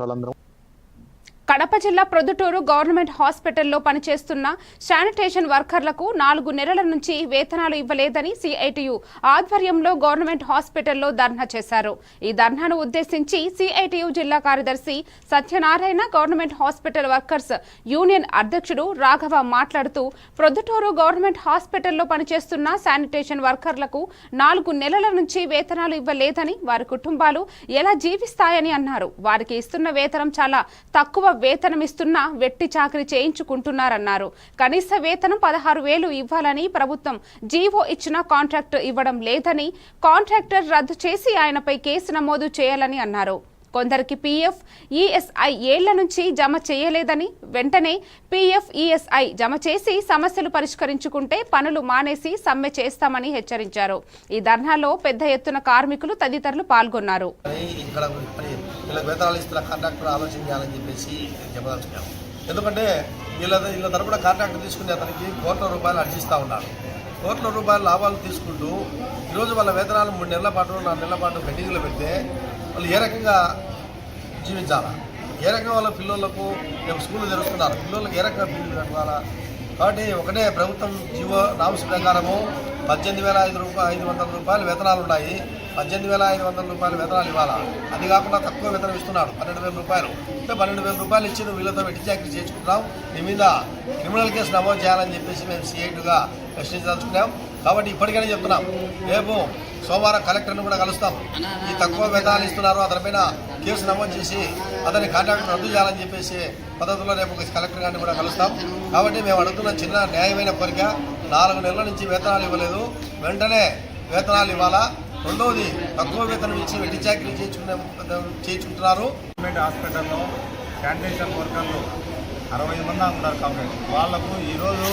వాళ్ళందరం కడప జిల్లా ప్రొద్దుటూరు గవర్నమెంట్ హాస్పిటల్లో పనిచేస్తున్న శానిటేషన్ వర్కర్లకు 4 నెలల నుంచి వేతనాలు ఇవ్వలేదని సిఐటియు ఆధ్వర్యంలో గవర్నమెంట్ హాస్పిటల్లో ధర్నా చేశారు. ఈ ధర్నాను ఉద్దేశించి సిఐటియు జిల్లా కార్యదర్శి Satyanarayana government hospital workers union అధ్యక్షుడు రాఘవ మాట్లాడుతూ ప్రొద్దుటూరు గవర్నమెంట్ హాస్పిటల్లో పనిచేస్తున్న శానిటేషన్ వర్కర్లకు 4 నెలల నుంచి వేతనాలు ఇవ్వలేదని, వారి కుటుంబాలు ఎలా జీవిస్తాయని అన్నారు. వారికి ఇస్తున్న వేతనం చాలా తక్కువ వేతనం ఇస్తున్నా వెట్టి చాకరీ చేయించుకుంటున్నారన్నారు. కనీస వేతనం 16,000 ఇవ్వాలని ప్రభుత్వం జీవో ఇచ్చినా కాంట్రాక్ట్ ఇవ్వడం లేదని, కాంట్రాక్టర్ రద్దు చేసి ఆయనపై కేసు నమోదు చేయాలని అన్నారు. కొందరికి పీఎఫ్, ఈఎస్ఐ ఏళ్ల నుంచి జమ చేయలేదని, వెంటనే పీఎఫ్, ఈఎస్ఐ జమ చేసి సమస్యలు పరిష్కరించుకుంటే పనులు మానేసి సమ్మె చేస్తామని హెచ్చరించారు. ఈ ధర్నాలో పెద్ద ఎత్తున కార్మికులు తదితరులు పాల్గొన్నారు. ఎందుకంటే వీళ్ళ తరపున కాంట్రాక్ట్ తీసుకునే అతనికి కోట్ల రూపాయలు అర్జిస్తూ ఉన్నారు. కోట్ల రూపాయల లాభాలు తీసుకుంటూ ఈరోజు వాళ్ళ వేతనాలు 3 నెలల పాటు 4 నెలల పాటు పెండింగ్లో పెడితే వాళ్ళు ఏ రకంగా జీవించాలా, ఏ రకంగా వాళ్ళ పిల్లలకు రేపు స్కూళ్ళు తెరుస్తున్నారు, పిల్లలకు ఏ రకంగా ఫీజులు కట్టాలా. కాబట్టి ఒకటే ప్రభుత్వం జీవో నామ్స్ ప్రకారము 18,500 రూపాయలు వేతనాలు ఉన్నాయి. 18,500 రూపాయలు వేతనాలు ఇవ్వాలా. అది కాకుండా తక్కువ వేతనం ఇస్తున్నాడు 12,000 రూపాయలు. అంటే 12,000 రూపాయలు ఇచ్చి నువ్వు వీళ్ళతో వెట్టి చాకరీ చేసుకుంటున్నాం, నీ మీద క్రిమినల్ కేసు నమోదు చేయాలని చెప్పేసి మేము సిఐటిగా ప్రశ్నించదలుచుకున్నాం. కాబట్టి ఇప్పటికైనా చెప్తున్నాం, రేపు సోమవారం కలెక్టర్ని కూడా కలుస్తాం. ఈ తక్కువ వేతనాలు ఇస్తున్నారు, అతనిపైన కేసు నమోదు చేసి అతని కాంట్రాక్ట్ రద్దు చేయాలని చెప్పేసి పద్ధతిలో రేపు కలెక్టర్ గారిని కూడా కలుస్తాం. కాబట్టి మేము అడుగుతున్న చిన్న న్యాయమైన కోరిక, 4 నెలల నుంచి వేతనాలు ఇవ్వలేదు, వెంటనే వేతనాలు ఇవ్వాలా. రెండవది, తక్కువ వేతనం ఇచ్చి వెట్టి చాకరీ చేయించుకుంటున్నారు. గవర్నమెంట్ హాస్పిటల్లో శానిటేషన్ వర్కర్లు 60 మంది ఉన్నారు. కాబట్టి వాళ్లకు ఈరోజు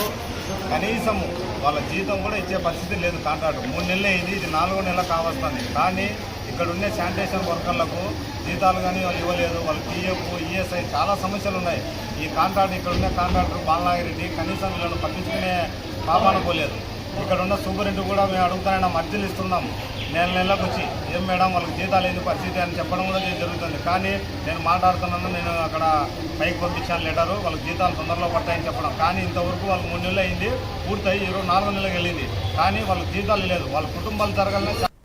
కనీసం వాళ్ళ జీతం కూడా ఇచ్చే పరిస్థితి లేదు. కాంట్రాక్ట్ 3 నెలలు అయింది, ఇది 4వ నెల కావస్తుంది. కానీ ఇక్కడ ఉండే శానిటేషన్ వర్కర్లకు జీతాలు కానీ వాళ్ళు ఇవ్వలేదు. వాళ్ళ పీఎఫ్, ఈఎస్ఐ చాలా సమస్యలు ఉన్నాయి. ఈ కాంట్రాక్ట్ ఇక్కడ ఉన్న కాంట్రాక్టర్ బాలనాగిరెడ్డి కనీసం వీళ్ళను పట్టించుకునే పాపాన పోలేదు. ఇక్కడ ఉన్న సూపరింటెండెంట్ కూడా మేము అడుగుతానైనా అర్జీలు ఇస్తున్నాం నెలకు వచ్చి, ఏం మేడం వాళ్ళకి జీతాలు ఏంది పరిస్థితి అని చెప్పడం కూడా జరుగుతుంది. కానీ నేను మాట్లాడుతున్నాను, నేను అక్కడ పైకి పంపించాను లెటరు, వాళ్ళకి జీతాలు తొందరలో పడతాయని చెప్పడం. కానీ ఇంతవరకు వాళ్ళు 3 నెలలు అయింది, పూర్తయి 4 నెలలకు వెళ్ళింది. కానీ వాళ్ళకి జీతాలు లేదు. వాళ్ళ కుటుంబాలు జరగాలని